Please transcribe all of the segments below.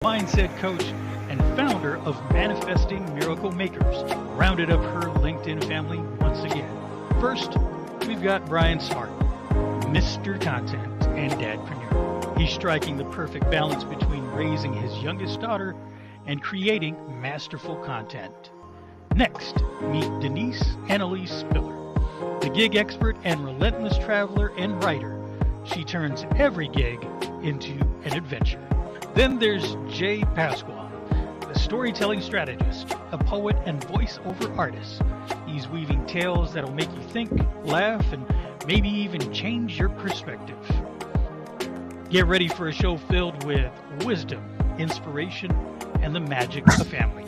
mindset coach and founder of Manifesting Miracle Makers, rounded up her LinkedIn family once again. First, we've got Brian Smart, Mr. Content and Dadpreneur. He's striking the perfect balance between raising his youngest daughter and creating masterful content. Next, meet Denise Annalise Spiller, the gig expert and relentless traveler and writer. She turns every gig into an adventure. Then there's Jay Pasquale, the storytelling strategist, a poet and voiceover artist. He's weaving tales that'll make you think, laugh, and maybe even change your perspective. Get ready for a show filled with wisdom, inspiration, and the magic of family.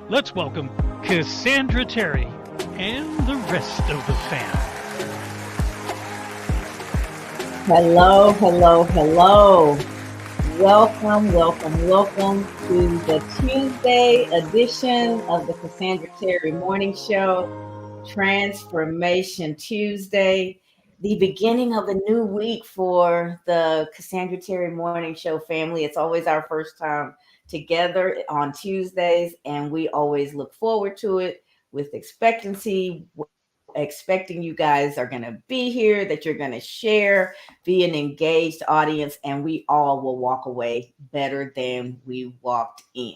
Let's welcome Cassandra Terry and the rest of the fam. Hello, hello, hello. Welcome to the Tuesday edition of the Cassandra Terry Morning Show, Transformation Tuesday, the beginning of a new week for the Cassandra Terry Morning Show family. It's always our first time together on Tuesdays, and we always look forward to it with expectancy, expecting you guys are going to be here, that you're going to share, be an engaged audience, and we all will walk away better than we walked in.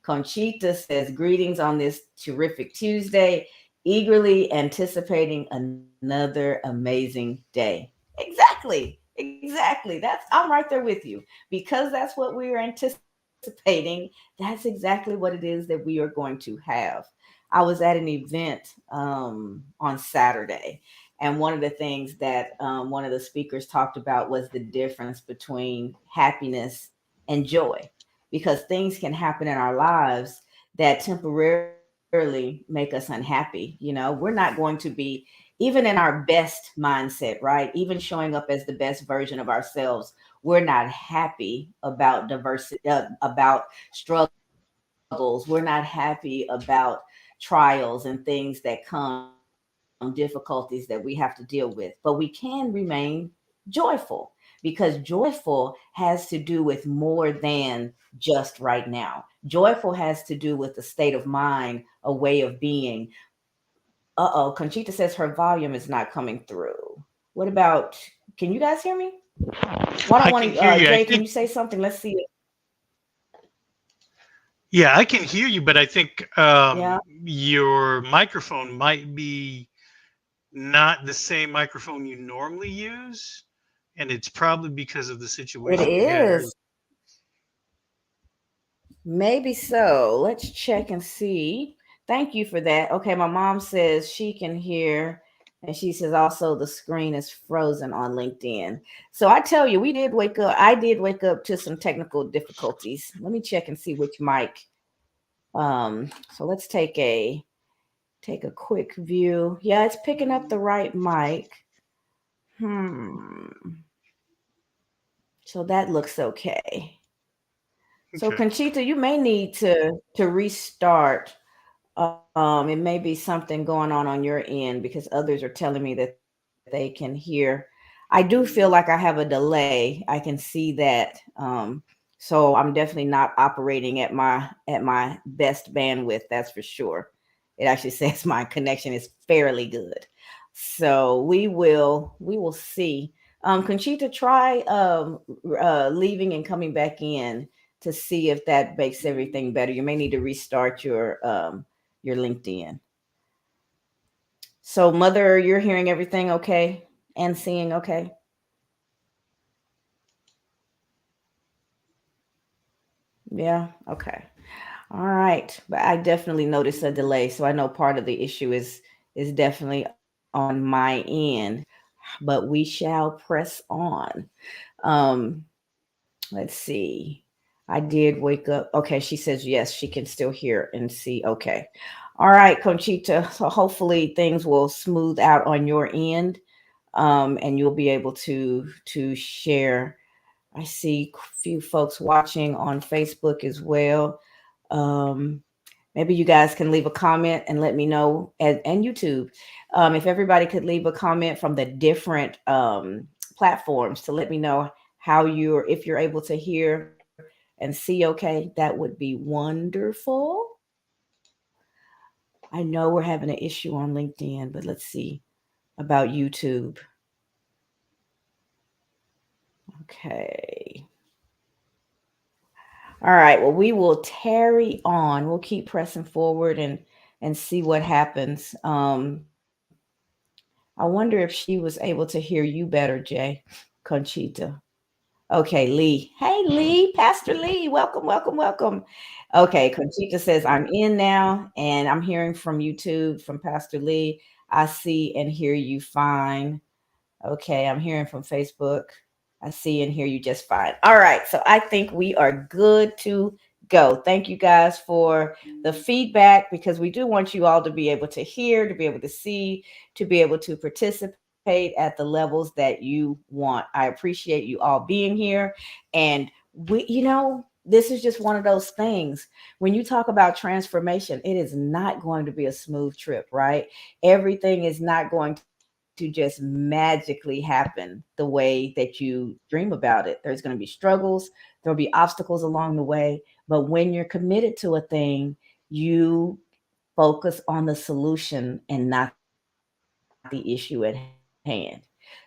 Conchita says, greetings on this terrific Tuesday, eagerly anticipating another amazing day. Exactly. I'm right there with you, because that's what we are anticipating. That's exactly what it is that we are going to have. I was at an event on Saturday, and one of the things that one of the speakers talked about was the difference between happiness and joy, because things can happen in our lives that temporarily make us unhappy. You know, we're not going to be, even in our best mindset, right? Even showing up as the best version of ourselves, we're not happy about diversity, about struggles. We're not happy about trials and things that come, difficulties that we have to deal with, but we can remain joyful, because joyful has to do with more than just right now. Joyful has to do with a state of mind, a way of being. Conchita says her volume is not coming through. What about, can you guys hear me? Well, I I don't can want hear to, you. I Jay, can think, you say something? Let's see. yeah, I can hear you, but I think Yeah, your microphone might be not the same microphone you normally use, and it's probably because of the it situation we had earlier. is. Maybe so. Let's check and see. Thank you for that. Okay, my mom says she can hear, and she says also the screen is frozen on LinkedIn. So I tell you, we did wake up. I did wake up to some technical difficulties. Let me check and see which mic. So let's take a quick view. Yeah, it's picking up the right mic. Hmm. So that looks okay. So Okay. Conchita, you may need to restart. It may be something going on your end, because others are telling me that they can hear. I do feel like I have a delay. I can see that. So I'm definitely not operating at my best bandwidth. That's for sure. It actually says my connection is fairly good. So we will see. Conchita, try leaving and coming back in to see if that makes everything better. You may need to restart your LinkedIn. So, mother, you're hearing everything okay and seeing okay? Yeah, okay. All right. But I definitely noticed a delay, so I know part of the issue is definitely on my end, but we shall press on. Let's see. I did wake up. Okay, she says yes, she can still hear and see. Okay. All right, Conchita. So hopefully things will smooth out on your end, and you'll be able to share. I see a few folks watching on Facebook as well. Um, Maybe you guys can leave a comment and let me know, and YouTube, if everybody could leave a comment from the different platforms to let me know how you're, if you're able to hear and see okay? That would be wonderful. I know we're having an issue on LinkedIn, but let's see about YouTube. Okay. All right. Well, we will tarry on. We'll keep pressing forward and see what happens. I wonder if she was able to hear you better, Jay. Conchita. Okay, Lee. Hey, Lee, Pastor Lee. Welcome, welcome, welcome. Okay, Conchita says, I'm in now and I'm hearing from YouTube from Pastor Lee. I see and hear you fine. Okay, I'm hearing from Facebook. I see and hear you just fine. All right, so I think we are good to go. Thank you guys for the feedback because we do want you all to be able to hear, to be able to see, to be able to participate at the levels that you want. I appreciate you all being here. And this is just one of those things. When you talk about transformation, it is not going to be a smooth trip, right? Everything is not going to just magically happen the way that you dream about it. There's going to be struggles, there'll be obstacles along the way. But when you're committed to a thing, you focus on the solution and not the issue at hand.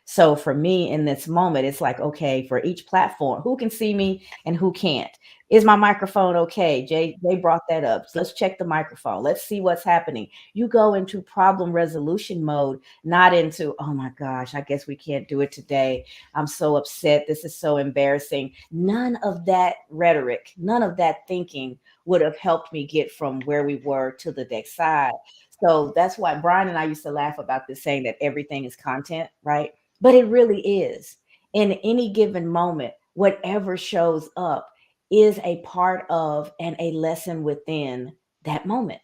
So for me in this moment, it's like, okay, for each platform, who can see me and who can't? Is my microphone okay? Jay brought that up. So let's check the microphone. Let's see what's happening. You go into problem resolution mode, not into, oh my gosh, I guess we can't do it today. I'm so upset. This is so embarrassing. None of that rhetoric, none of that thinking would have helped me get from where we were to the next side. So that's why Brian and I used to laugh about this saying that everything is content, right? But it really is. In any given moment, whatever shows up is a part of and a lesson within that moment.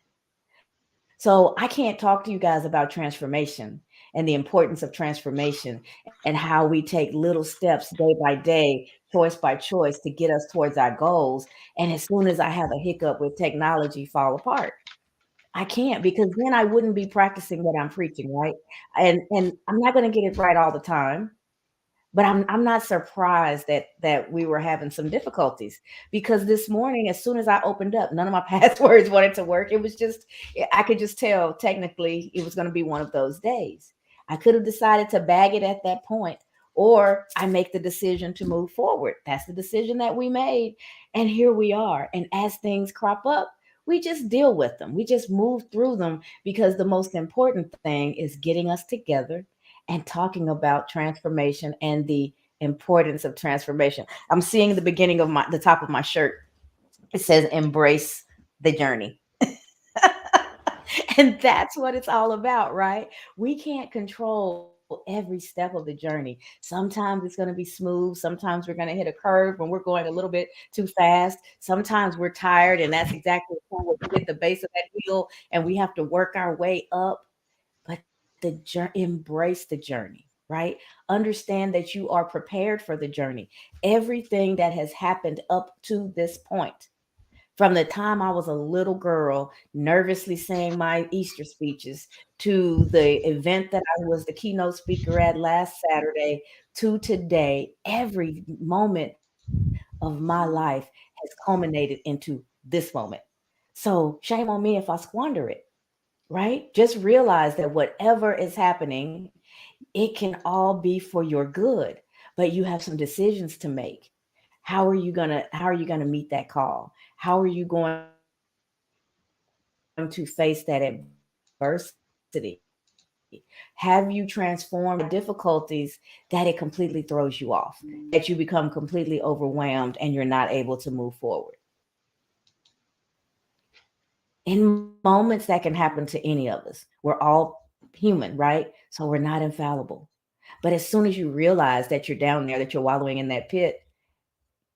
So I can't talk to you guys about transformation and the importance of transformation and how we take little steps day by day, choice by choice to get us towards our goals. And as soon as I have a hiccup with technology, fall apart. I can't because then I wouldn't be practicing what I'm preaching, right? And I'm not going to get it right all the time, but I'm not surprised that we were having some difficulties because this morning, as soon as I opened up, none of my passwords wanted to work. It was just I could just tell technically it was going to be one of those days. I could have decided to bag it at that point, or I make the decision to move forward. That's the decision that we made, and here we are. And as things crop up, we just deal with them. We just move through them because the most important thing is getting us together and talking about transformation and the importance of transformation. I'm seeing the beginning of the top of my shirt. It says embrace the journey. And that's what it's all about, right? We can't control every step of the journey. Sometimes it's going to be smooth. Sometimes we're going to hit a curve when we're going a little bit too fast. Sometimes we're tired, and that's exactly the point where we hit the base of that wheel and we have to work our way up. But embrace the journey, right? Understand that you are prepared for the journey. Everything that has happened up to this point, from the time I was a little girl, nervously saying my Easter speeches, to the event that I was the keynote speaker at last Saturday, to today, every moment of my life has culminated into this moment. So shame on me if I squander it, right? Just realize that whatever is happening, it can all be for your good, but you have some decisions to make. How are you going to meet that call? How are you going to face that adversity? Have you transformed so many difficulties that it completely throws you off, that you become completely overwhelmed and you're not able to move forward? In moments that can happen to any of us. We're all human, right? So we're not infallible. But as soon as you realize that you're down there, that you're wallowing in that pit,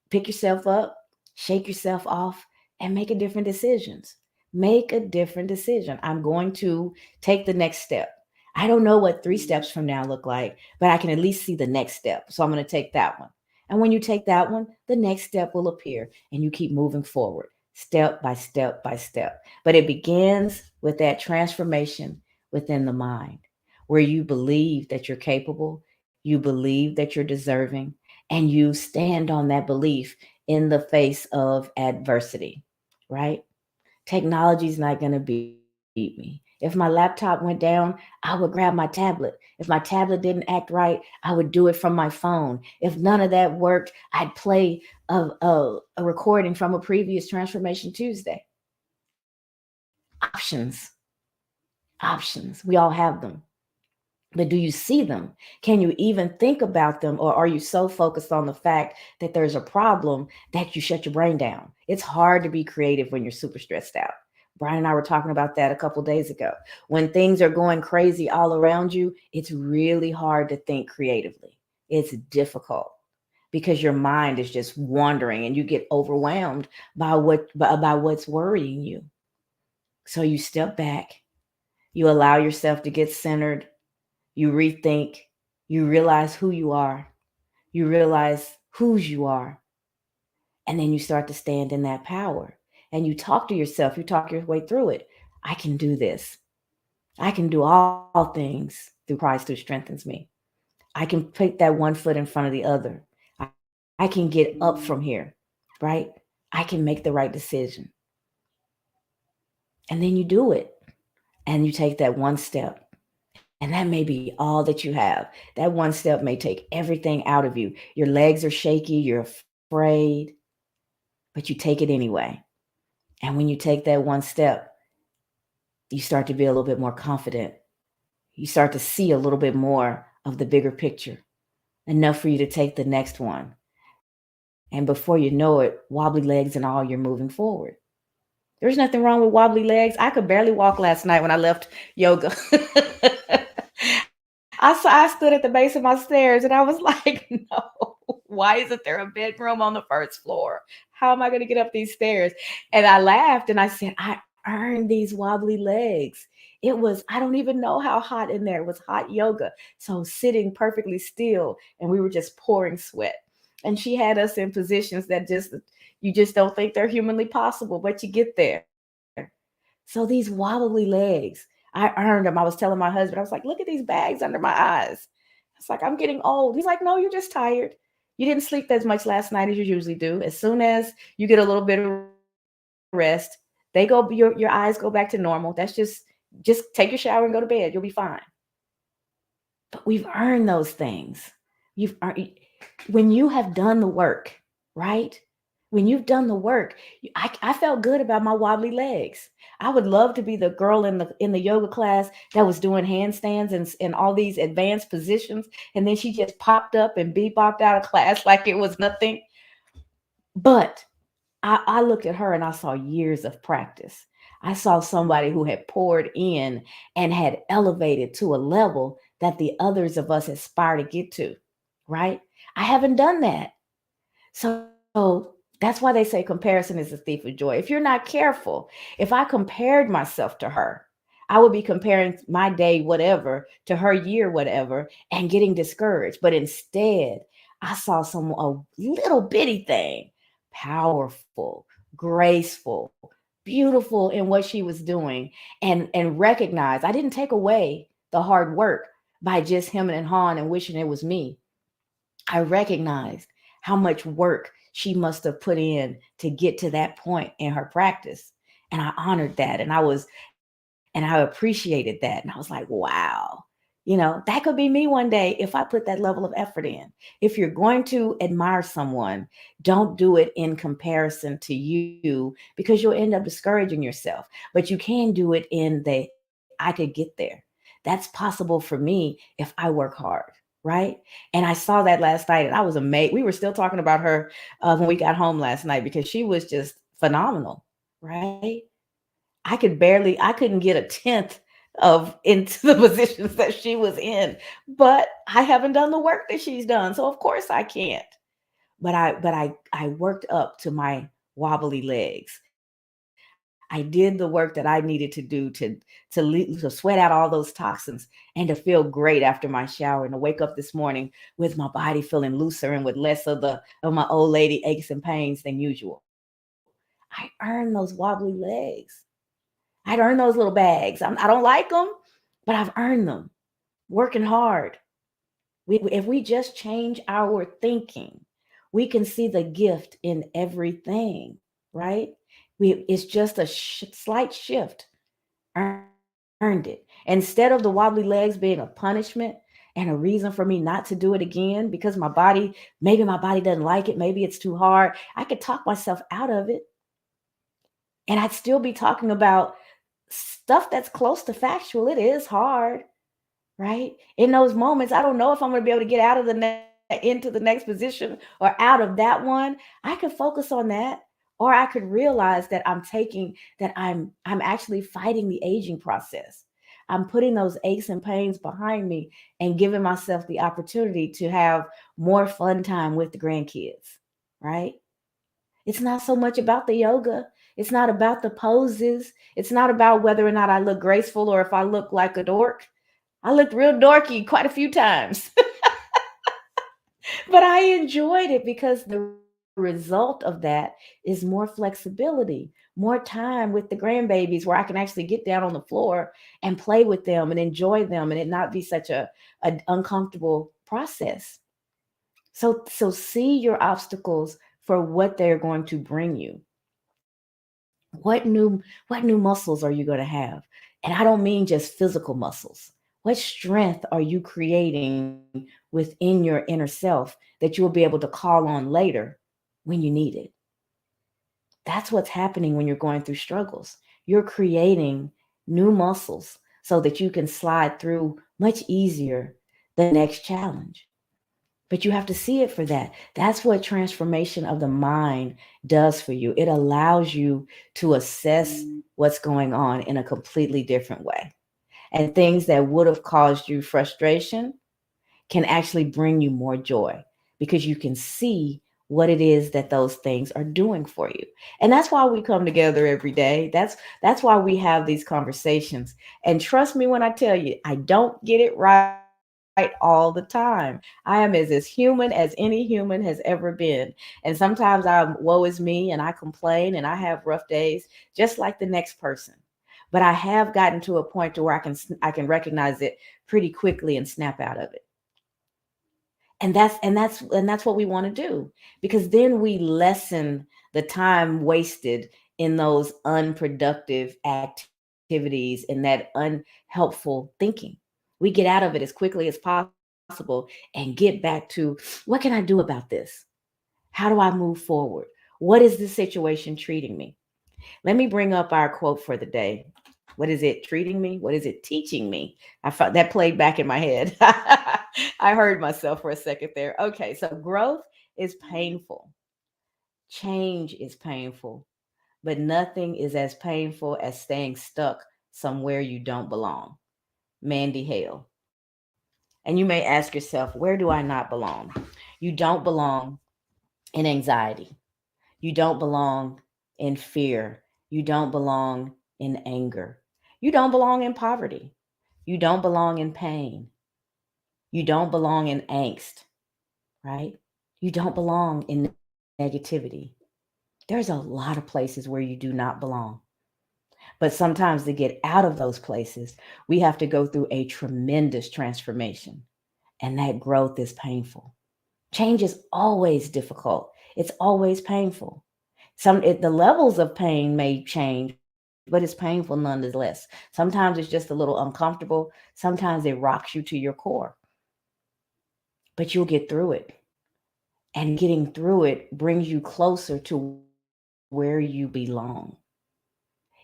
pick yourself up, shake yourself off, and make a different decisions. Make a different decision. I'm going to take the next step. I don't know what 3 steps from now look like, but I can at least see the next step. So I'm going to take that one. And when you take that one, the next step will appear and you keep moving forward step by step by step. But it begins with that transformation within the mind where you believe that you're capable, you believe that you're deserving, and you stand on that belief in the face of adversity, right? Technology is not going to beat me. If my laptop went down, I would grab my tablet. If my tablet didn't act right, I would do it from my phone. If none of that worked, I'd play a recording from a previous Transformation Tuesday. Options, options. We all have them. But do you see them? Can you even think about them? Or are you so focused on the fact that there's a problem that you shut your brain down? It's hard to be creative when you're super stressed out. Brian and I were talking about that a couple days ago. When things are going crazy all around you, it's really hard to think creatively. It's difficult because your mind is just wandering and you get overwhelmed by what's worrying you. So you step back, you allow yourself to get centered, you rethink, you realize who you are, you realize whose you are, and then you start to stand in that power. And you talk to yourself, you talk your way through it. I can do this. I can do all things through Christ who strengthens me. I can put that one foot in front of the other. I can get up from here, right? I can make the right decision. And then you do it and you take that one step. And that may be all that you have. That one step may take everything out of you. Your legs are shaky, you're afraid, but you take it anyway. And when you take that one step, you start to be a little bit more confident. You start to see a little bit more of the bigger picture, enough for you to take the next one. And before you know it, wobbly legs and all, you're moving forward. There's nothing wrong with wobbly legs. I could barely walk last night when I left yoga. I stood at the base of my stairs and I was like, no, why isn't there a bedroom on the first floor? How am I going to get up these stairs? And I laughed and I said, I earned these wobbly legs. It was, I don't even know how hot in there. It was hot yoga. So sitting perfectly still and we were just pouring sweat. And she had us in positions that you just don't think they're humanly possible, but you get there. So these wobbly legs, I earned them. I was telling my husband, I was like, look at these bags under my eyes. It's like, I'm getting old. He's like, no, you're just tired. You didn't sleep as much last night as you usually do. As soon as you get a little bit of rest, your eyes go back to normal. That's just take your shower and go to bed. You'll be fine. But we've earned those things. You've earned, when you have done the work, right? When you've done the work, I felt good about my wobbly legs. I would love to be the girl in the yoga class that was doing handstands and all these advanced positions, and then she just popped up and bebopped out of class like it was nothing. But I looked at her and I saw years of practice. I saw somebody who had poured in and had elevated to a level that the others of us aspire to get to, right? I haven't done that. So that's why they say comparison is the thief of joy. If you're not careful, if I compared myself to her, I would be comparing my day, whatever, to her year, whatever, and getting discouraged. But instead, I saw a little bitty thing, powerful, graceful, beautiful in what she was doing, and recognize I didn't take away the hard work by just hemming and hawing and wishing it was me. I recognized how much work she must have put in to get to that point in her practice. And I honored that. And I appreciated that. And I was like, wow, that could be me one day if I put that level of effort in. If you're going to admire someone, don't do it in comparison to you because you'll end up discouraging yourself. But you can do it in I could get there. That's possible for me if I work hard. Right. And I saw that last night and I was amazed. We were still talking about her when we got home last night because she was just phenomenal. Right. I couldn't get a tenth of into the positions that she was in, but I haven't done the work that she's done. So of course I can't. But I worked up to my wobbly legs. I did the work that I needed to do to sweat out all those toxins and to feel great after my shower and to wake up this morning with my body feeling looser and with less of my old lady aches and pains than usual. I earned those wobbly legs. I'd earned those little bags. I don't like them, but I've earned them working hard. If we just change our thinking, We can see the gift in everything, right? It's just a slight shift, earned it. Instead of the wobbly legs being a punishment and a reason for me not to do it again because maybe my body doesn't like it, maybe it's too hard, I could talk myself out of it. And I'd still be talking about stuff that's close to factual. It is hard, right? In those moments, I don't know if I'm going to be able to get out of into the next position or out of that one. I could focus on that, or I could realize that I'm actually fighting the aging process. I'm putting those aches and pains behind me and giving myself the opportunity to have more fun time with the grandkids, right? It's not so much about the yoga. It's not about the poses. It's not about whether or not I look graceful or if I look like a dork. I looked real dorky quite a few times, but I enjoyed it because the result of that is more flexibility, more time with the grandbabies where I can actually get down on the floor and play with them and enjoy them and it not be such a uncomfortable process. So see your obstacles for what they're going to bring you. What new muscles are you going to have? And I don't mean just physical muscles. What strength are you creating within your inner self that you'll be able to call on later when you need it? That's what's happening when you're going through struggles. You're creating new muscles so that you can slide through much easier the next challenge. But you have to see it for that. That's what transformation of the mind does for you. It allows you to assess what's going on in a completely different way. And things that would have caused you frustration can actually bring you more joy because you can see what it is that those things are doing for you. And that's why we come together every day. That's why we have these conversations. And trust me when I tell you, I don't get it right all the time. I am as human as any human has ever been. And sometimes I'm woe is me and I complain and I have rough days just like the next person. But I have gotten to a point to where I can recognize it pretty quickly and snap out of it. And that's what we want to do, because then we lessen the time wasted in those unproductive activities, in that unhelpful thinking. We get out of it as quickly as possible and get back to, what can I do about this? How do I move forward? What is this situation treating me? Let me bring up our quote for the day. What is it treating me? What is it teaching me? I thought that played back in my head. I heard myself for a second there. Okay, so growth is painful. Change is painful, but nothing is as painful as staying stuck somewhere you don't belong. Mandy Hale. And you may ask yourself, where do I not belong? You don't belong in anxiety. You don't belong in fear. You don't belong in anger. You don't belong in poverty. You don't belong in pain. You don't belong in angst, right? You don't belong in negativity. There's a lot of places where you do not belong. But sometimes to get out of those places, we have to go through a tremendous transformation. And that growth is painful. Change is always difficult. It's always painful. The levels of pain may change, but it's painful nonetheless. Sometimes it's just a little uncomfortable. Sometimes it rocks you to your core, but you'll get through it. And getting through it brings you closer to where you belong.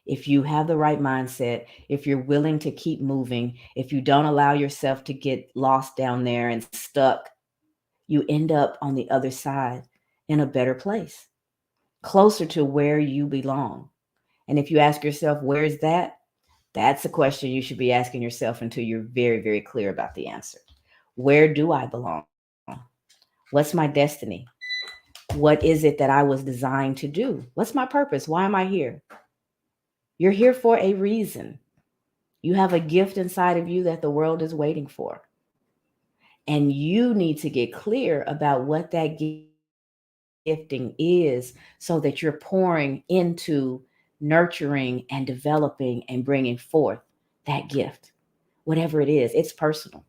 If you have the right mindset, if you're willing to keep moving, if you don't allow yourself to get lost down there and stuck, you end up on the other side in a better place, closer to where you belong. And if you ask yourself, where's that? That's a question you should be asking yourself until you're very, very clear about the answer. Where do I belong? What's my destiny? What is it that I was designed to do? What's my purpose? Why am I here? You're here for a reason. You have a gift inside of you that the world is waiting for. And you need to get clear about what that gifting is so that you're pouring into nurturing and developing and bringing forth that gift. Whatever it is, it's personal.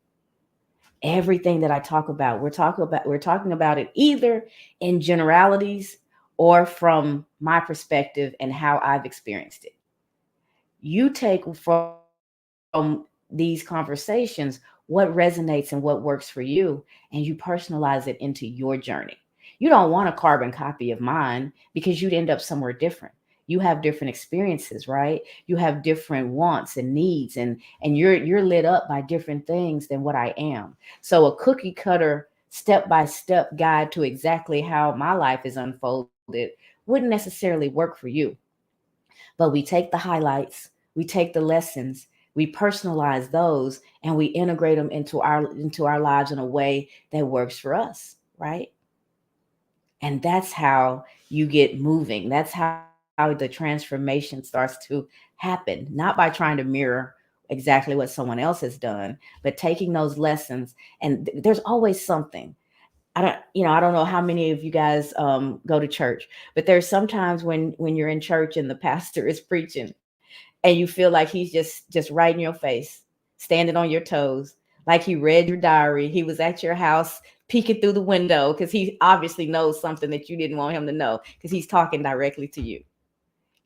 Everything that I talk about, we're talking about it either in generalities or from my perspective and how I've experienced it. You take from these conversations what resonates and what works for you, and you personalize it into your journey. You don't want a carbon copy of mine because you'd end up somewhere different. You have different experiences, right? You have different wants and needs, and you're lit up by different things than what I am. So a cookie cutter step by step guide to exactly how my life is unfolded wouldn't necessarily work for you. But we take the highlights, we take the lessons, we personalize those, and we integrate them into our lives in a way that works for us, right? And that's how you get moving. That's how the transformation starts to happen, not by trying to mirror exactly what someone else has done, but taking those lessons. And there's always something. I don't know how many of you guys go to church, but there's sometimes when you're in church and the pastor is preaching and you feel like he's just right in your face, standing on your toes, like he read your diary. He was at your house peeking through the window because he obviously knows something that you didn't want him to know because he's talking directly to you.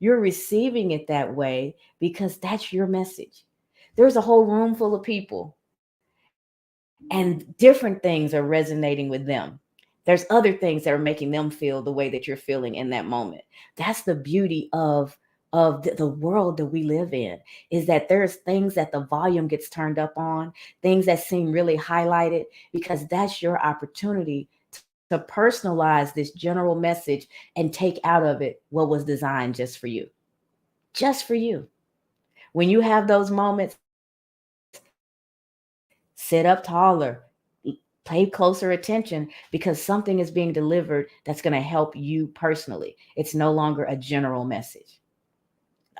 You're receiving it that way because that's your message. There's a whole room full of people and different things are resonating with them. There's other things that are making them feel the way that you're feeling in that moment. That's the beauty of the world that we live in, is that there's things that the volume gets turned up on, things that seem really highlighted, because that's your opportunity to personalize this general message and take out of it what was designed just for you. When you have those moments, sit up taller, pay closer attention, because something is being delivered that's going to help you personally. It's no longer a general message.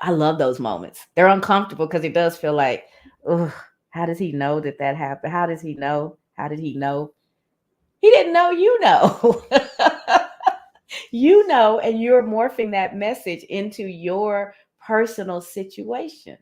I love those moments. They're uncomfortable because it does feel like, ugh, how does he know that happened? How does he know? How did he know? He didn't know, you know. You know, and you're morphing that message into your personal situation.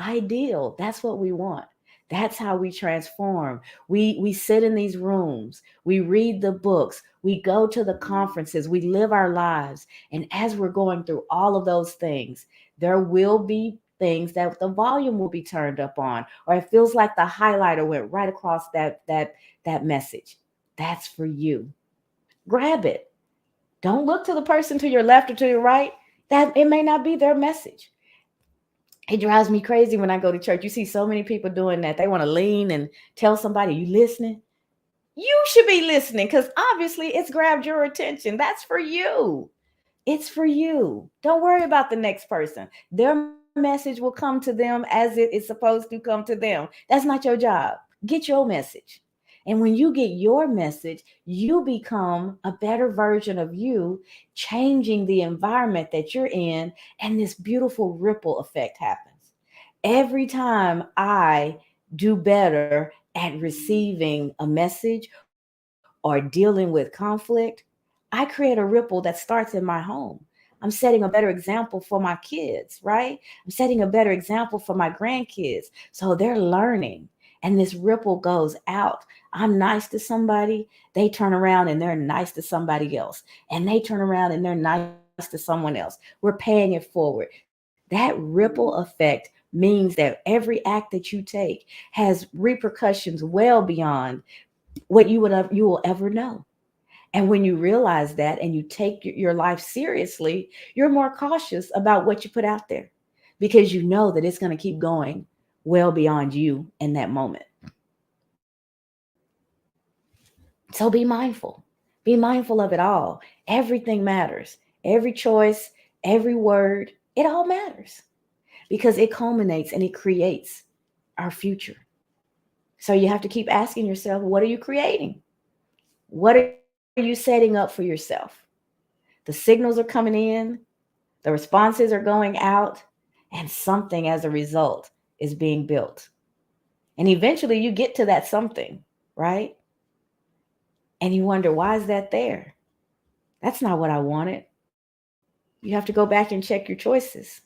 Ideal. That's what we want. That's how we transform. We sit in these rooms, we read the books, we go to the conferences, we live our lives. And as we're going through all of those things, there will be things that the volume will be turned up on, or it feels like the highlighter went right across that message. That's for you. Grab it. Don't look to the person to your left or to your right. That it may not be their message. It drives me crazy when I go to church. You see so many people doing that. They want to lean and tell somebody, you listening? You should be listening because obviously it's grabbed your attention. That's for you. It's for you. Don't worry about the next person. Their message will come to them as it is supposed to come to them. That's not your job. Get your message. And when you get your message, you become a better version of you, changing the environment that you're in, and this beautiful ripple effect happens. Every time I do better at receiving a message or dealing with conflict, I create a ripple that starts in my home. I'm setting a better example for my kids, right? I'm setting a better example for my grandkids. So they're learning, and this ripple goes out. I'm nice to somebody, they turn around and they're nice to somebody else. And they turn around and they're nice to someone else. We're paying it forward. That ripple effect means that every act that you take has repercussions well beyond what you will ever know. And when you realize that and you take your life seriously, you're more cautious about what you put out there because you know that it's going to keep going well beyond you in that moment. So be mindful. Be mindful of it all. Everything matters. Every choice, every word, it all matters because it culminates and it creates our future. So you have to keep asking yourself, what are you creating? What are you setting up for yourself? The signals are coming in, the responses are going out, and something as a result is being built. And eventually you get to that something, right? And you wonder, why is that there? That's not what I wanted. You have to go back and check your choices,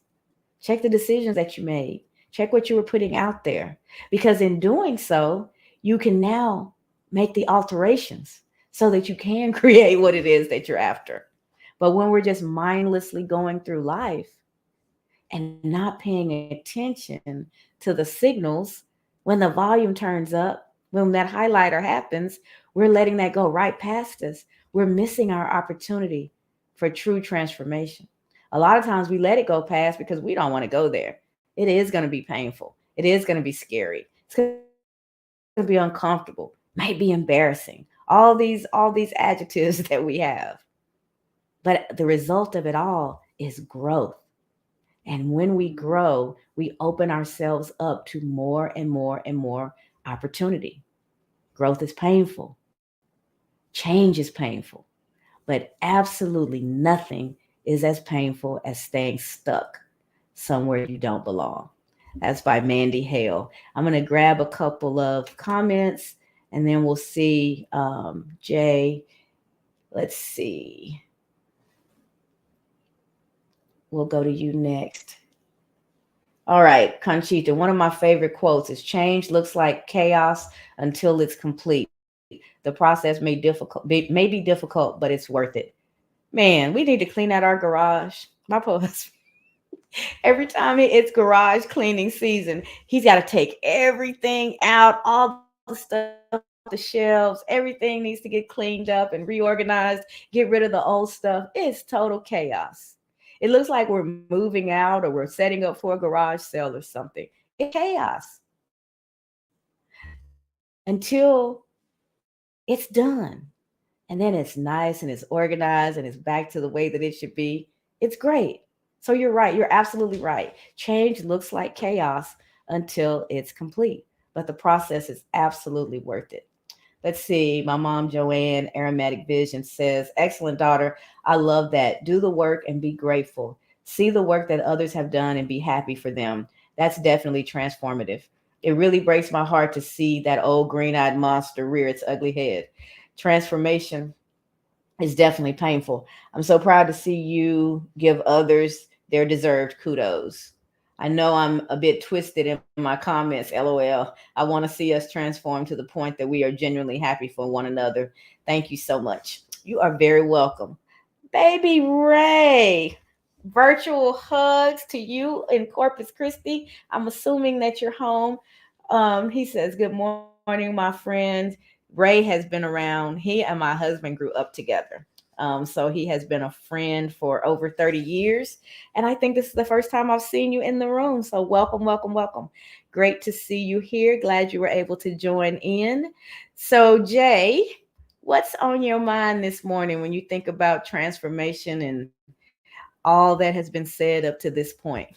check the decisions that you made, check what you were putting out there. Because in doing so, you can now make the alterations so that you can create what it is that you're after. But when we're just mindlessly going through life and not paying attention to the signals, when the volume turns up, when that highlighter happens, we're letting that go right past us. We're missing our opportunity for true transformation. A lot of times we let it go past because we don't want to go there. It is going to be painful. It is going to be scary. It's going to be uncomfortable, might be embarrassing. All these adjectives that we have. But the result of it all is growth. And when we grow, we open ourselves up to more and more and more opportunity. Growth is painful, change is painful, but absolutely nothing is as painful as staying stuck somewhere you don't belong. That's by Mandy Hale. I'm going to grab a couple of comments and then we'll see. Jay, let's see. We'll go to you next. All right, Conchita, one of my favorite quotes is change looks like chaos until it's complete. The process may be difficult, but it's worth it. Man, we need to clean out our garage. My post every time it's garage cleaning season, he's got to take everything out, all the stuff off the shelves. Everything needs to get cleaned up and reorganized, get rid of the old stuff. It's total chaos. It looks like we're moving out or we're setting up for a garage sale or something. It's chaos until it's done. And then it's nice and it's organized and it's back to the way that it should be. It's great. So you're right. You're absolutely right. Change looks like chaos until it's complete, but the process is absolutely worth it. Let's see. My mom, Joanne, Aromatic Vision says, excellent daughter. I love that. Do the work and be grateful. See the work that others have done and be happy for them. That's definitely transformative. It really breaks my heart to see that old green eyed monster rear its ugly head. Transformation is definitely painful. I'm so proud to see you give others their deserved kudos. I know I'm a bit twisted in my comments, lol. I want to see us transform to the point that we are genuinely happy for one another. Thank you so much. You are very welcome. Baby Ray, virtual hugs to you in Corpus Christi. I'm assuming that you're home. He says, good morning, my friend. Ray has been around. He and my husband grew up together. So he has been a friend for over 30 years. And I think this is the first time I've seen you in the room. So welcome, welcome, welcome. Great to see you here. Glad you were able to join in. So, Jay, what's on your mind this morning when you think about transformation and all that has been said up to this point?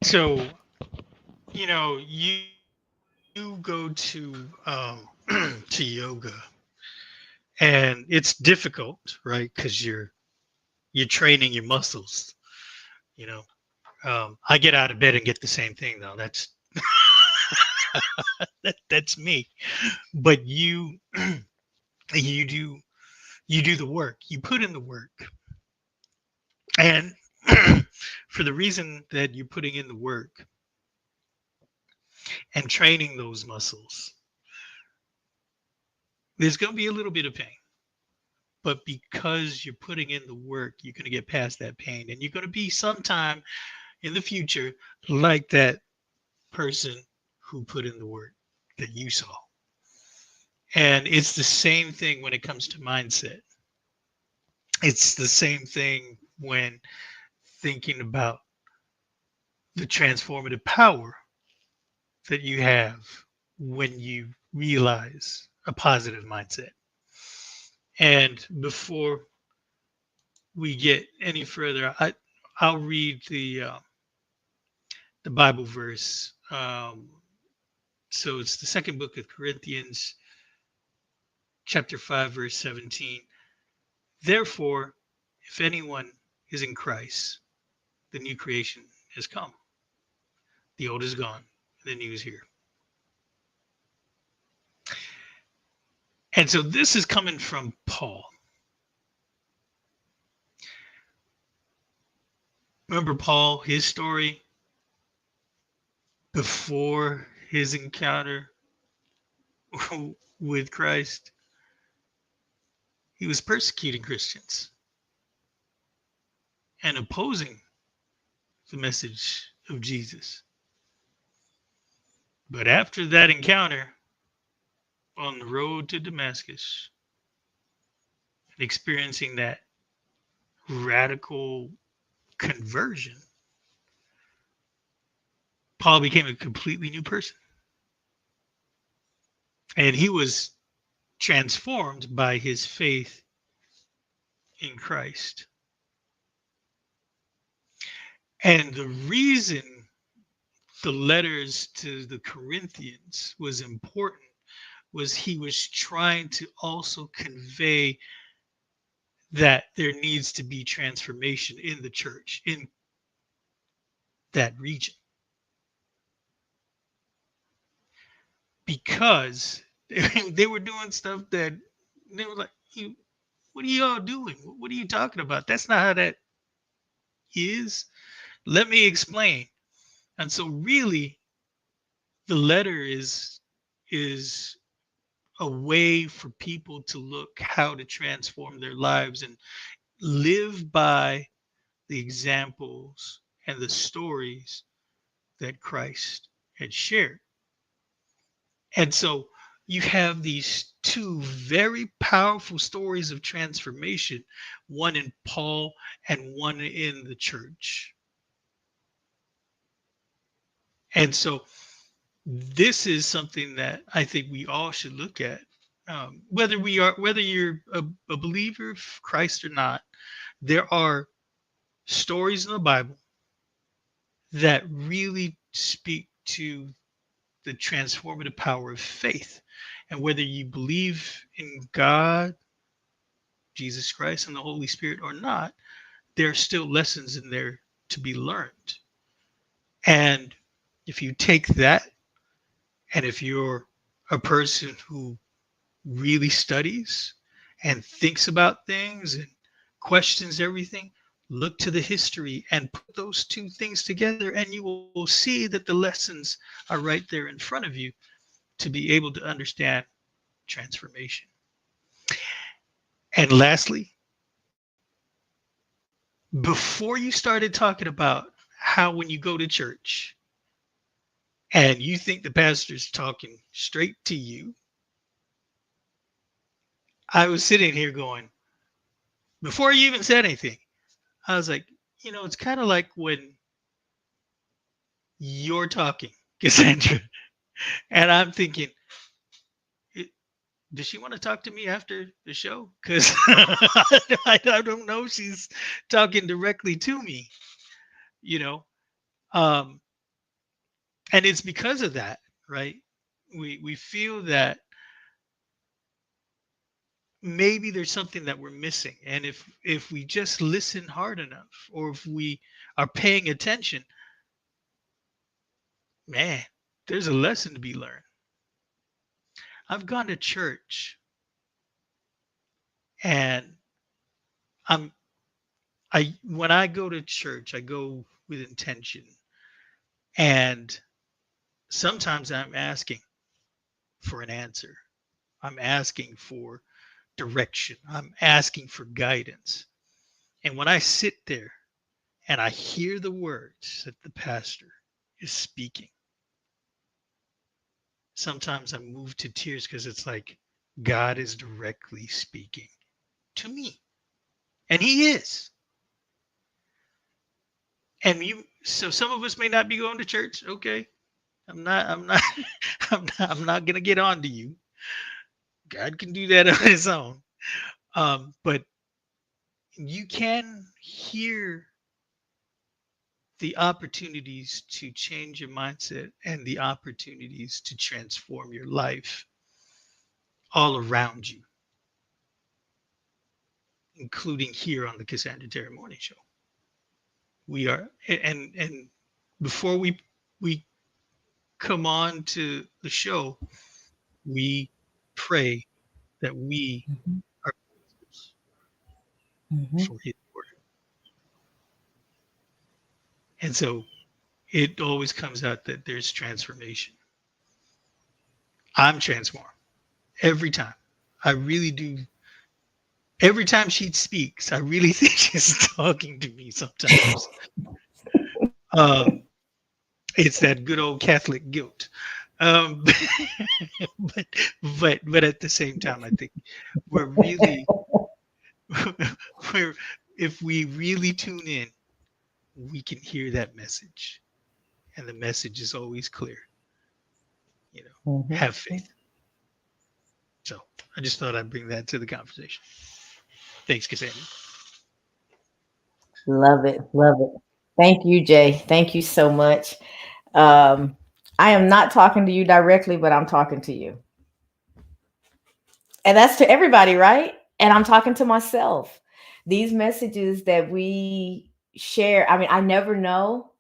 So, you go to to yoga, and it's difficult, right? Because you're training your muscles. You know, I get out of bed and get the same thing though. That's me. But you do you do the work. You put in the work, and for the reason that you're putting in the work and training those muscles, there's going to be a little bit of pain. But because you're putting in the work, you're going to get past that pain, and you're going to be sometime in the future like that person who put in the work that you saw. And it's the same thing when it comes to mindset. It's the same thing when thinking about the transformative power that you have when you realize a positive mindset. And before we get any further, I'll read the Bible verse. So it's the second book of Corinthians, chapter 5, verse 17. Therefore, if anyone is in Christ, the new creation has come. The old is gone, the new is here. And so this is coming from Paul. Remember Paul, his story before his encounter with Christ, he was persecuting Christians and opposing the message of Jesus. But after that encounter on the road to Damascus, experiencing that radical conversion, Paul became a completely new person. And he was transformed by his faith in Christ. And the reason the letters to the Corinthians was important was he was trying to also convey that there needs to be transformation in the church in that region, because they were doing stuff that they were like, what are y'all doing? What are you talking about? That's not how that is. Let me explain. And so really the letter is a way for people to look how to transform their lives and live by the examples and the stories that Christ had shared. And so you have these two very powerful stories of transformation, one in Paul and one in the church. And so this is something that I think we all should look at. Whether you're a believer of Christ or not, there are stories in the Bible that really speak to the transformative power of faith. And whether you believe in God, Jesus Christ, and the Holy Spirit or not, there are still lessons in there to be learned. And if you take that, and if you're a person who really studies and thinks about things and questions everything, look to the history and put those two things together, and you will see that the lessons are right there in front of you to be able to understand transformation. And lastly, before you started talking about how when you go to church and you think the pastor's talking straight to you, I was sitting here going, before you even said anything, I was like, it's kind of like when you're talking, Cassandra, and I'm thinking, does she want to talk to me after the show? Because I don't know if she's talking directly to me, you know. Um, and it's because of that, right? We feel that maybe there's something that we're missing, and if we just listen hard enough, or if we are paying attention, man, there's a lesson to be learned. I've gone to church, and I'm I when I go to church, I go with intention, and sometimes I'm asking for an answer. I'm asking for direction. I'm asking for guidance. And when I sit there and I hear the words that the pastor is speaking, sometimes I'm moved to tears because it's like God is directly speaking to me. And he is. So some of us may not be going to church. Okay. I'm not I'm not gonna get on to you. God can do that on his own. But you can hear the opportunities to change your mindset and the opportunities to transform your life all around you, including here on the Cassandra Terry Morning Show. We are, and before we come on to the show, we pray that we Mhm. are Mhm. for his word. And so it always comes out that there's transformation. I'm transformed. every time. I really do. Every time she speaks, I really think she's talking to me sometimes. Um, it's that good old Catholic guilt. Um, but but at the same time, I think we're really we're if we really tune in, we can hear that message, and the message is always clear. You know, Mhm. have faith. So I just thought I'd bring that to the conversation. Thanks, Cassandra. Love it. Love it. Thank you, Jay. Thank you so much. Um, I am not talking to you directly, but I'm talking to you. And that's to everybody, right? And I'm talking to myself. These messages that we share, I mean, I never know.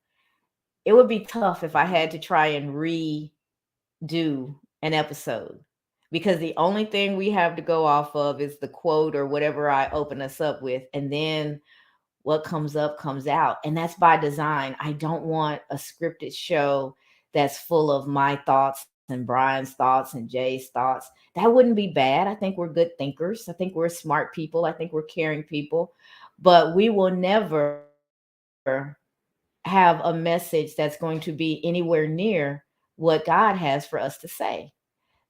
It would be tough if I had to try and redo an episode because the only thing we have to go off of is the quote or whatever I open us up with. And then what comes up comes out. And that's by design. I don't want a scripted show that's full of my thoughts and Brian's thoughts and Jay's thoughts. That wouldn't be bad. I think we're good thinkers. I think we're smart people. I think we're caring people. But we will never have a message that's going to be anywhere near what God has for us to say.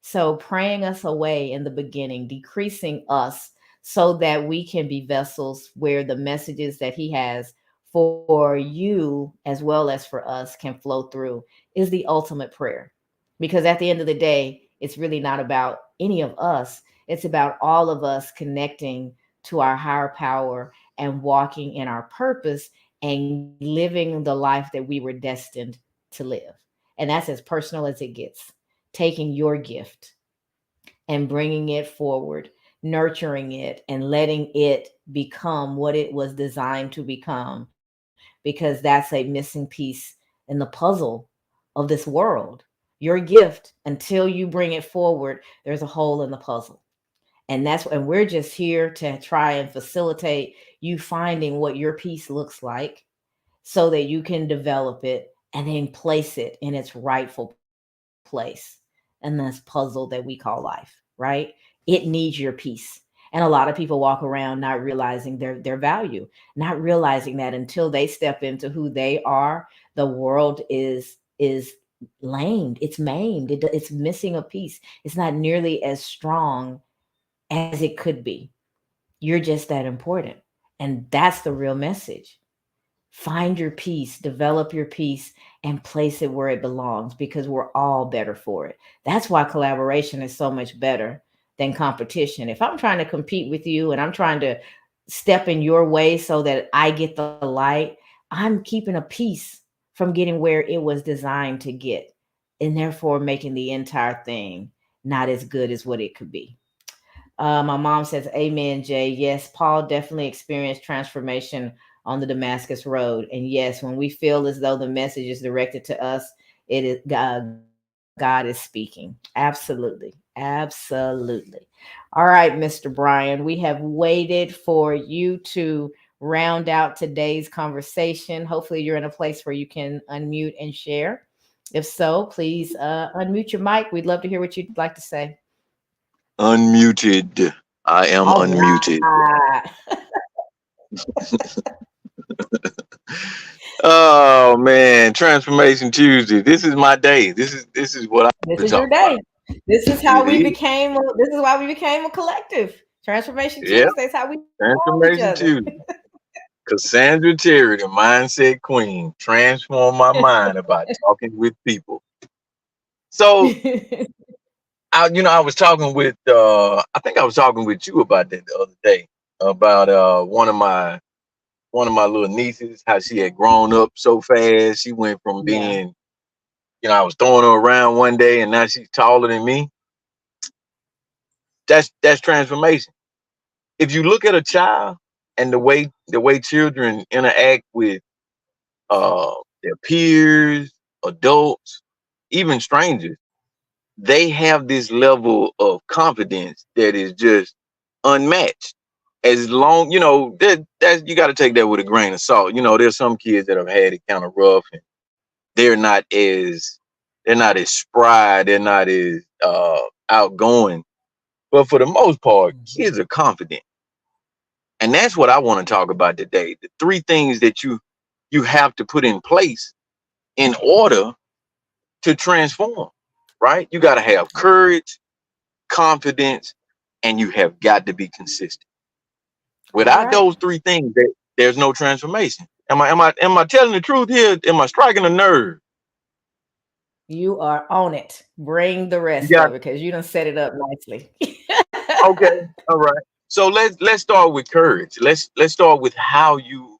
So praying us away in the beginning, decreasing us so that we can be vessels where the messages that he has for you as well as for us can flow through is the ultimate prayer. Because at the end of the day, it's really not about any of us. It's about all of us connecting to our higher power and walking in our purpose and living the life that we were destined to live. And that's as personal as it gets. Taking your gift and bringing it forward, nurturing it, and letting it become what it was designed to become, because that's a missing piece in the puzzle of this world. Your gift, until you bring it forward, there's a hole in the puzzle. And we're just here to try and facilitate you finding what your piece looks like so that you can develop it and then place it in its rightful place in this puzzle that we call life, right? It needs your piece. And a lot of people walk around not realizing their value, not realizing that until they step into who they are, the world is lamed, it's maimed, it's missing a piece. It's not nearly as strong as it could be. You're just that important. And that's the real message. Find your piece, develop your piece, and place it where it belongs because we're all better for it. That's why collaboration is so much better than competition. If I'm trying to compete with you and I'm trying to step in your way so that I get the light, I'm keeping a piece from getting where it was designed to get, and therefore making the entire thing not as good as what it could be. My mom says, Amen, Jay. Yes, Paul definitely experienced transformation on the Damascus Road. And yes, when we feel as though the message is directed to us, it is God is speaking. Absolutely. Absolutely. All right, Mr. Brian, we have waited for you to round out today's conversation. Hopefully, you're in a place where you can unmute and share. If so, please unmute your mic. We'd love to hear what you'd like to say. Unmuted. I am All unmuted. right. Oh man, Transformation Tuesday. This is my day. This is what I This want is to your talk about. day. This is how It we is. became. This is why we became a collective. Transformation Yeah, Tuesday is how we call each Transformation other. Tuesday. Cassandra Terry, the mindset queen, transformed my mind about talking with people. So I was talking with I think I was talking with you about that the other day about one of my little nieces, how she had grown up so fast. She went from Yeah. being, I was throwing her around one day and now she's taller than me. That's transformation. If you look at a child and the way children interact with uh their peers, adults, even strangers, they have this level of confidence that is just unmatched. As long, that you got to take that with a grain of salt. There's some kids that have had it kind of rough and they're not as they're not as spry, they're not as outgoing. But for the most part, kids are confident. And that's what I want to talk about today. The three things that you have to put in place in order to transform, right? You got to have courage, confidence, and you have got to be consistent. All Without right. those three things, there's no transformation. Am I telling the truth here? Am I striking a nerve? You are on it. Bring the You rest got of it because you done set it up nicely. okay, all right. So let's start with courage. Let's start with how you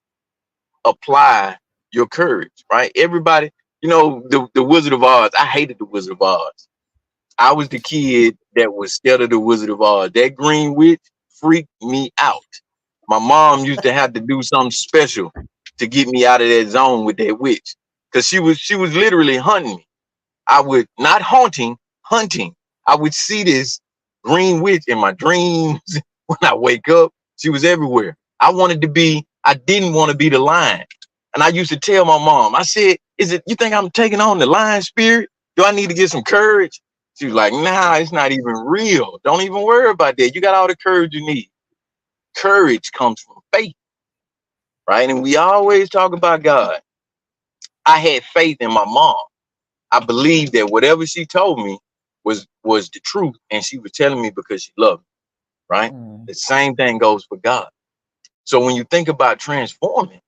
apply your courage, right? Everybody, the Wizard of Oz. I hated the Wizard of Oz. I was the kid that was scared of the Wizard of Oz. That Green Witch freaked me out. My mom used to have to do something special to get me out of that zone with that witch, because she was literally hunting me. I would not haunting, hunting. I would see this green witch in my dreams when I wake up. She was everywhere. I didn't want to be the lion. And I used to tell my mom, I said, you think I'm taking on the lion spirit? Do I need to get some courage? She was like, nah, it's not even real. Don't even worry about that. You got all the courage you need. Courage comes from faith, right? And we always talk about God. I had faith in my mom. I believed that whatever she told me was the truth, and she was telling me because she loved me, right? Mm. The same thing goes for God. So when you think about transforming,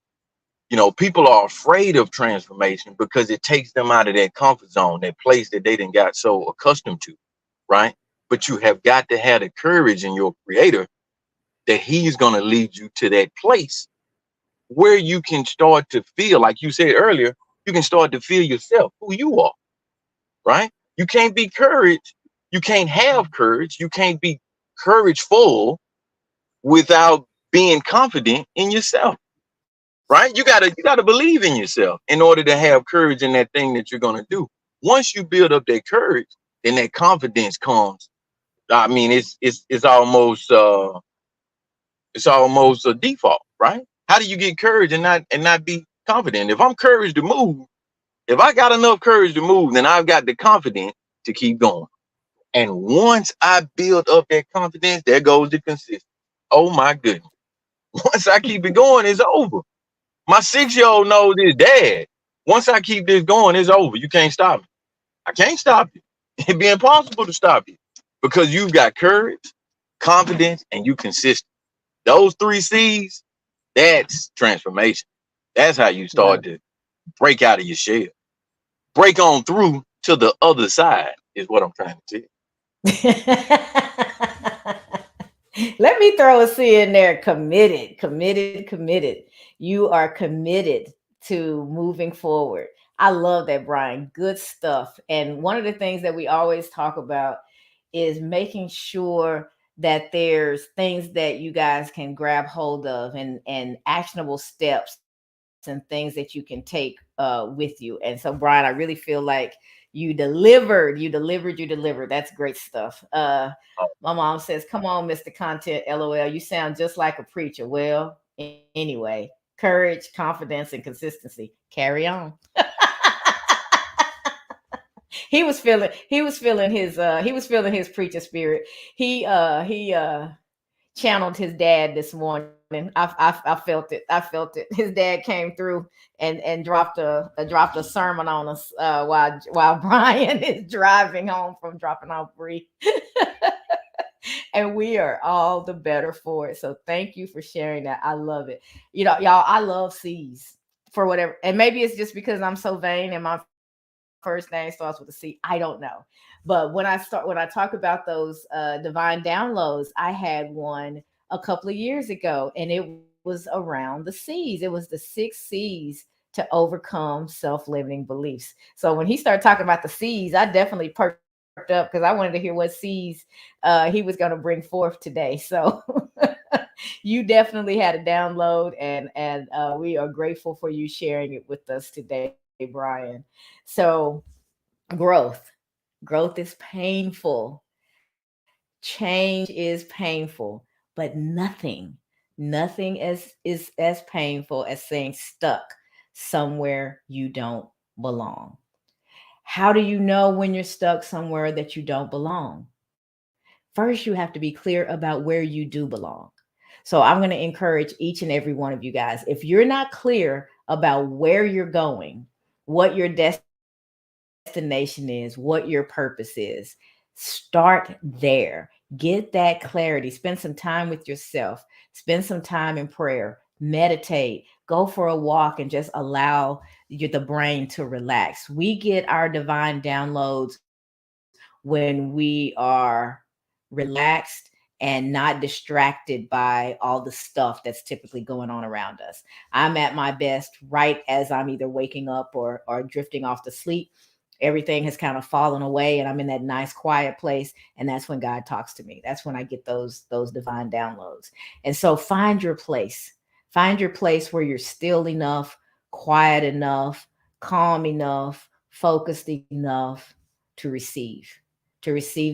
people are afraid of transformation because it takes them out of that comfort zone, that place that they didn't got so accustomed to, right? But you have got to have the courage in your creator that he's going to lead you to that place where you can start to feel, like you said earlier, you can start to feel yourself, who you are, right? You can't be courage. You can't have courage. You can't be courageful without being confident in yourself, right? You gotta believe in yourself in order to have courage in that thing that you're gonna do. Once you build up that courage, then that confidence comes. I mean, it's almost a default, right? How do you get courage and not be confident? If I'm courage to move, if I got enough courage to move, then I've got the confidence to keep going. And once I build up that confidence, there goes the consistency. Oh my goodness. Once I keep it going, it's over. My 6-year-old knows his dad. Once I keep this going, it's over. You can't stop me. I can't stop you. It'd be impossible to stop you because you've got courage, confidence, and you consistent. Those three C's, that's transformation. That's how you Love start to break out of your shell. Break on through to the other side is what I'm trying to say. it. Let me throw a C in there. Committed, committed, committed. You are committed to moving forward. I love that, Brian. Good stuff. And one of the things that we always talk about is making sure that there's things that you guys can grab hold of and actionable steps and things that you can take with you. And so, Brian, I really feel like you delivered. That's great stuff. My mom says, "Come on, Mr. Content, LOL. You sound just like a preacher." Well, anyway, courage, confidence, and consistency. Carry on. He was feeling his preacher spirit. He channeled his dad this morning. I felt it. I felt it. His dad came through and dropped a sermon on us while Brian is driving home from dropping off Bree. And we are all the better for it. So thank you for sharing that. I love it. Y'all, I love C's for whatever. And maybe it's just because I'm so vain and my first name starts with a C. I don't know. But when I talk about those divine downloads, I had one a couple of years ago, and it was around the C's. It was the 6 C's to overcome self-limiting beliefs. So when he started talking about the C's, I definitely perked up because I wanted to hear what C's he was going to bring forth today. So you definitely had a download, and we are grateful for you sharing it with us today, Brian. So growth, growth is painful. Change is painful, but nothing is as painful as saying stuck somewhere you don't belong. How do you know when you're stuck somewhere that you don't belong? First, you have to be clear about where you do belong. So I'm going to encourage each and every one of you guys. If you're not clear about where you're going, what your destination is, what your purpose is, start there. Get that clarity. Spend some time with yourself. Spend some time in prayer. Meditate. Go for a walk and just allow the brain to relax. We get our divine downloads when we are relaxed and not distracted by all the stuff that's typically going on around us. I'm at my best right as I'm either waking up or drifting off to sleep. Everything has kind of fallen away and I'm in that nice quiet place, and that's when God talks to me. That's when I get those divine downloads. And so find your place. Find your place where you're still enough, quiet enough, calm enough, focused enough to receive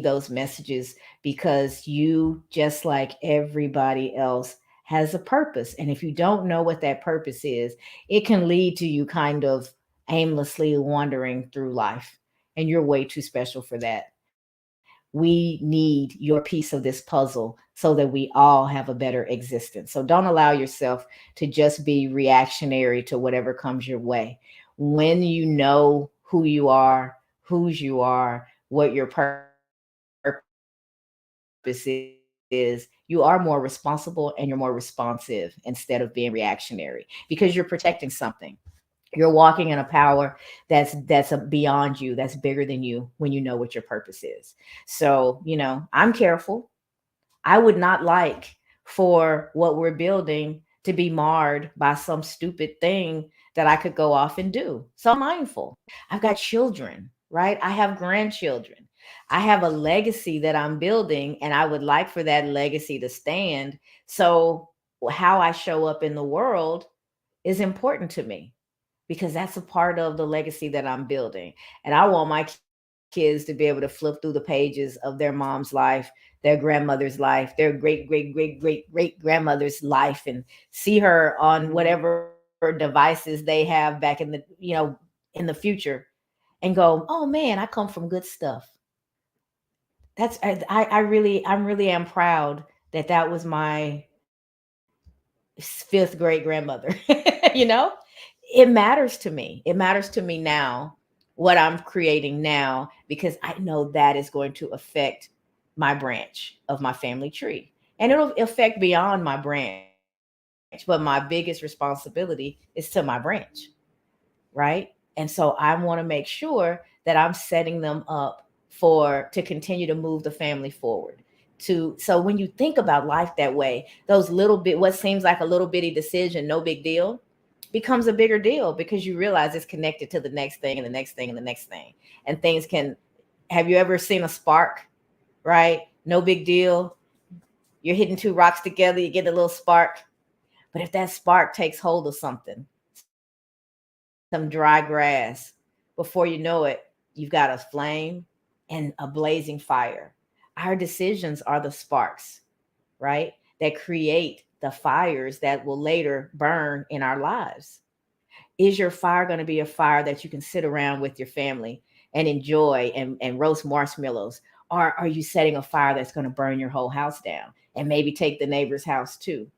those messages, because you, just like everybody else, has a purpose. And if you don't know what that purpose is, it can lead to you kind of aimlessly wandering through life. And you're way too special for that. We need your piece of this puzzle so that we all have a better existence. So don't allow yourself to just be reactionary to whatever comes your way. When you know who you are, whose you are, what your purpose is, you are more responsible and you're more responsive instead of being reactionary, because you're protecting something. You're walking in a power that's beyond you, that's bigger than you when you know what your purpose is. So, I'm careful. I would not like for what we're building to be marred by some stupid thing that I could go off and do. So I'm mindful. I've got children, right? I have grandchildren. I have a legacy that I'm building, and I would like for that legacy to stand. So how I show up in the world is important to me, because that's a part of the legacy that I'm building. And I want my kids to be able to flip through the pages of their mom's life, their grandmother's life, their great grandmother's life, and see her on whatever devices they have back in in the future, and go, "Oh man, I come from good stuff." I really am proud that that was my fifth great grandmother. you know, it matters to me. It matters to me now, what I'm creating now, because I know that is going to affect my branch of my family tree. And it'll affect beyond my branch, but my biggest responsibility is to my branch, right? And so I want to make sure that I'm setting them up to continue to move the family forward. So when you think about life that way, those little bit what seems like a little bitty decision, no big deal, becomes a bigger deal, because you realize it's connected to the next thing and the next thing and the next thing. And things can have you ever seen a spark, right? No big deal. You're hitting two rocks together, you get a little spark. But if that spark takes hold of something, some dry grass, before you know it, you've got a flame and a blazing fire. Our decisions are the sparks, right? That create the fires that will later burn in our lives. Is your fire going to be a fire that you can sit around with your family and enjoy and roast marshmallows? Or are you setting a fire that's going to burn your whole house down and maybe take the neighbor's house too?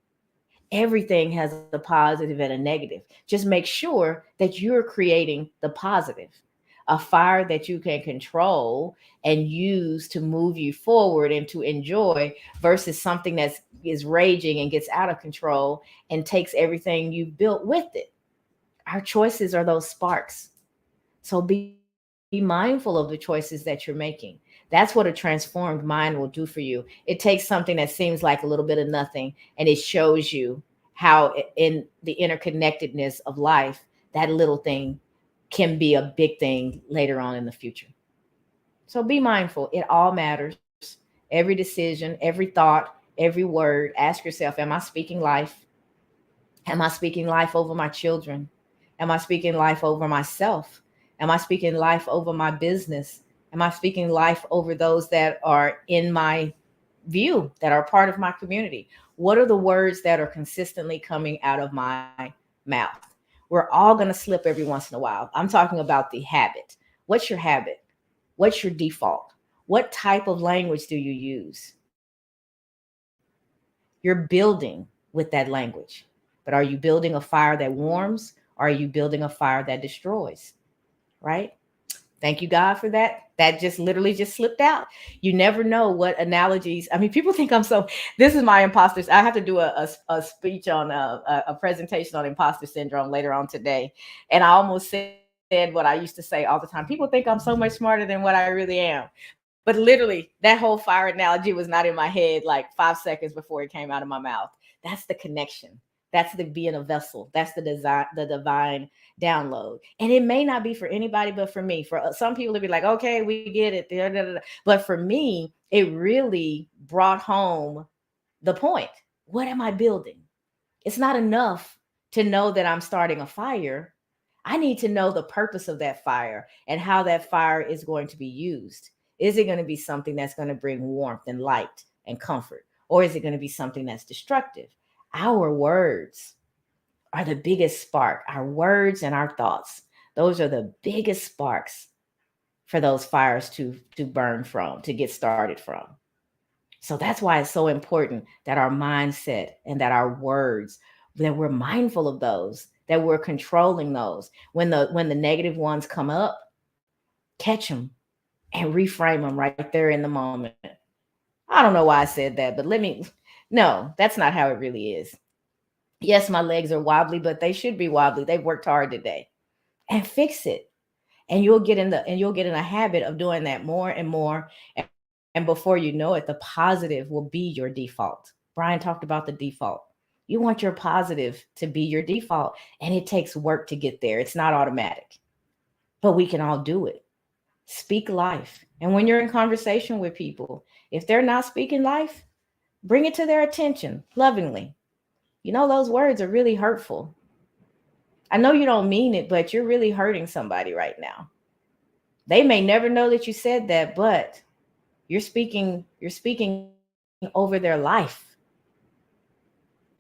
Everything has a positive and a negative. Just make sure that you're creating the positive, a fire that you can control and use to move you forward and to enjoy, versus something that is raging and gets out of control and takes everything you've built with it. Our choices are those sparks. So be mindful of the choices that you're making. That's what a transformed mind will do for you. It takes something that seems like a little bit of nothing, and it shows you how, in the interconnectedness of life, that little thing can be a big thing later on in the future. So be mindful. It all matters. Every decision, every thought, every word. Ask yourself, am I speaking life? Am I speaking life over my children? Am I speaking life over myself? Am I speaking life over my business? Am I speaking life over those that are in my view, that are part of my community? What are the words that are consistently coming out of my mouth? We're all going to slip every once in a while. I'm talking about the habit. What's your habit? What's your default? What type of language do you use? You're building with that language. But are you building a fire that warms? Or are you building a fire that destroys? Right? Thank you, God, for that. That just literally just slipped out. You never know what analogies. I mean, people think I'm so. This is my imposters. I have to do a speech on a presentation on imposter syndrome later on today. And I almost said what I used to say all the time. People think I'm so much smarter than what I really am. But literally, that whole fire analogy was not in my head like 5 seconds before it came out of my mouth. That's the connection. That's the being a vessel. That's the design, the divine download. And it may not be for anybody, but for me, for some people, it'd be like, okay, we get it. But for me, it really brought home the point. What am I building? It's not enough to know that I'm starting a fire. I need to know the purpose of that fire and how that fire is going to be used. Is it going to be something that's going to bring warmth and light and comfort? Or is it going to be something that's destructive? Our words are the biggest spark. Our words and our thoughts, those are the biggest sparks for those fires to burn from, to get started from. So that's why it's so important that our mindset and that our words, that we're mindful of those, that we're controlling those. When the negative ones come up, catch them and reframe them right there in the moment. I don't know why I said that, but no, that's not how it really is. Yes, my legs are wobbly, but they should be wobbly. They've worked hard today. And fix it. And you'll get in a habit of doing that more and more. And before you know it, the positive will be your default. Brian talked about the default. You want your positive to be your default, and it takes work to get there. It's not automatic, but we can all do it. Speak life. And when you're in conversation with people, if they're not speaking life, bring it to their attention lovingly. You know, those words are really hurtful. I know you don't mean it, but you're really hurting somebody right now. They may never know that you said that, but you're speaking over their life.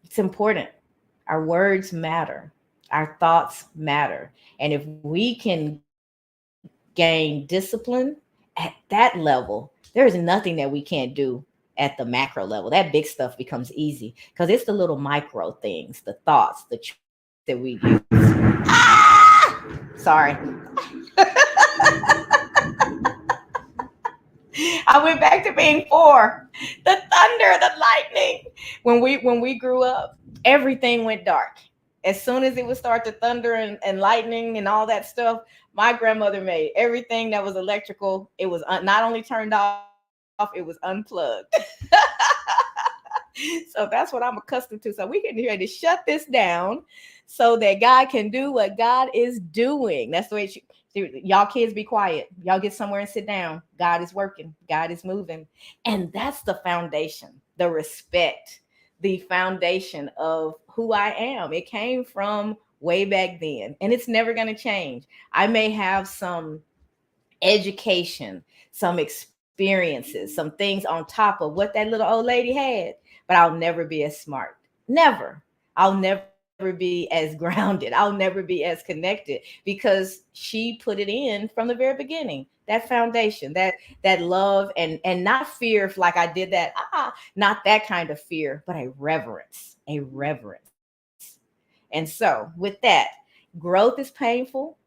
It's important. Our words matter. Our thoughts matter. And if we can gain discipline at that level, there is nothing that we can't do at the macro level. That big stuff becomes easy because it's the little micro things, the thoughts, the that we use. Ah! Sorry. I went back to being 4. The thunder, the lightning. When we grew up, everything went dark. As soon as it would start to thunder and lightning and all that stuff, my grandmother made everything that was electrical. It was not only turned off, it was unplugged. So that's what I'm accustomed to. So we can hear to shut this down so that God can do what God is doing. That's the way y'all kids be quiet. Y'all get somewhere and sit down. God is working. God is moving. And that's the foundation, the respect, the foundation of who I am. It came from way back then, and it's never going to change. I may have some education, some experiences, some things on top of what that little old lady had, but I'll never be as smart. Never. I'll never be as grounded. I'll never be as connected because she put it in from the very beginning. That foundation, that love and not fear like I did that. Not that kind of fear, but a reverence. And so with that, growth is painful,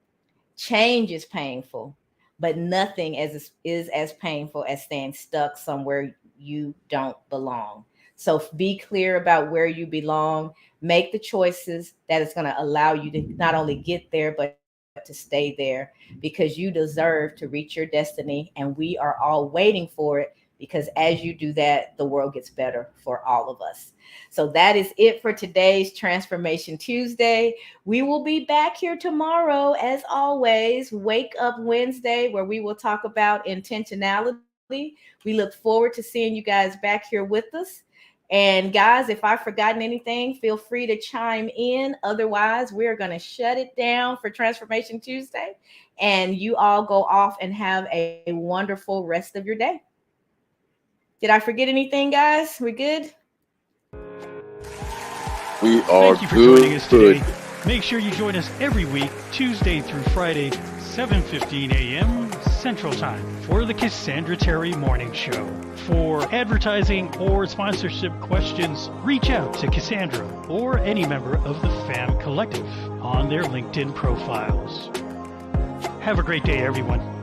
change is painful, but nothing is as painful as staying stuck somewhere you don't belong. So be clear about where you belong. Make the choices that is going to allow you to not only get there, but to stay there, because you deserve to reach your destiny. And we are all waiting for it, because as you do that, the world gets better for all of us. So that is it for today's Transformation Tuesday. We will be back here tomorrow, as always, Wake Up Wednesday, where we will talk about intentionality. We look forward to seeing you guys back here with us. And guys, if I've forgotten anything, feel free to chime in. Otherwise, we're going to shut it down for Transformation Tuesday. And you all go off and have a wonderful rest of your day. Did I forget anything, guys? We good? We are Thank you for joining us today. Make sure you join us every week, Tuesday through Friday, 7:15 a.m. Central Time for the Cassandra Terry Morning Show. For advertising or sponsorship questions, reach out to Cassandra or any member of the FAM Collective on their LinkedIn profiles. Have a great day, everyone.